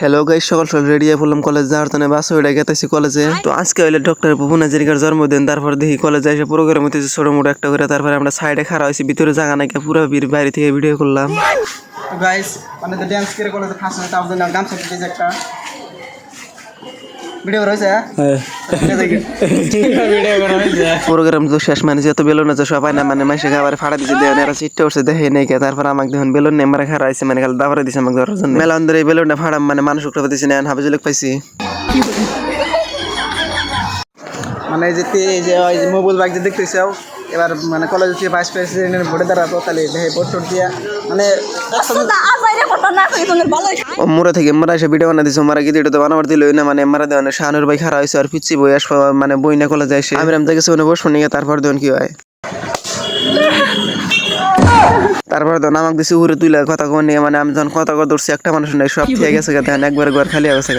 Hello guys, সকাল সকাল ready হয়ে পড়লাম কলেজ যাওয়ার জন্য। বাস ওইটা গেতেছি কলেজে। তো আজকে হইলে ডক্টর ভুবন হাজারিকার জন্মদিন। তারপর দেখি কলেজে এসে প্রোগ্রাম হইতেছে ছোট মোটো একটা করে। তারপরে আমরা সাইডে খাড়া হয়েছি, ভিতরে জায়গা নাকি, পুরো বাইরে থেকে ভিডিও করলাম। গাইস মানে তো ডান্স করে কলেজে ফার্স্ট হয়ে তার জন্য গান শিখতে যে একটা ভিডিও রয়েছে। প্রোগ্রাম তো শেষ, মানে যেহেতু বেলুন আছে সবাই না, মানে মাসে খাবার ফাড়া দিচ্ছে, দেন এরা চিটটা উঠছে দেখে নেই কে। তারপর আমাকে দেখুন বেলুন নেমরা খাড়া হয়েছে, মানে খালি দাবড়ে দিচ্ছে আমাকে ধরার জন্য। মেলা অন্দরে এই বেলুনটা ফাড়াম, মানে মানুষ উঠতে দিচ্ছে না, হাফিজুল পাইছি। মানে এই যে মোবাইল বাইক যে দেখতেছি এবার মানে কলেজ থেকে ভাইস প্রেসিডেন্টের ভোটে দাঁড়াবো, তাহলে ভোট টোট দিয়া মানে মোরা থেকে মোরা এসে ভিডিও বানা দিচ্ছে। মোরা গিয়ে তো বানাবার দিল না, মানে মারা দেওয়া শাহানুর ভাই খারাপ হয়েছে আর পিচ্ছি বই আসবো, মানে বই না কলেজে এসে আমি রামতে গেছি উনি বসবো নিয়ে। তারপর দেখুন কি হয়। তারপর তো নামাক দিছি উড়ে তুলে কথা কন নিয়ে, মানে আমি যখন কথা ধরছি একটা মানুষ নাই, সব ঠিক গেছে, দেখেন একবার খালি হয়ে গেছে।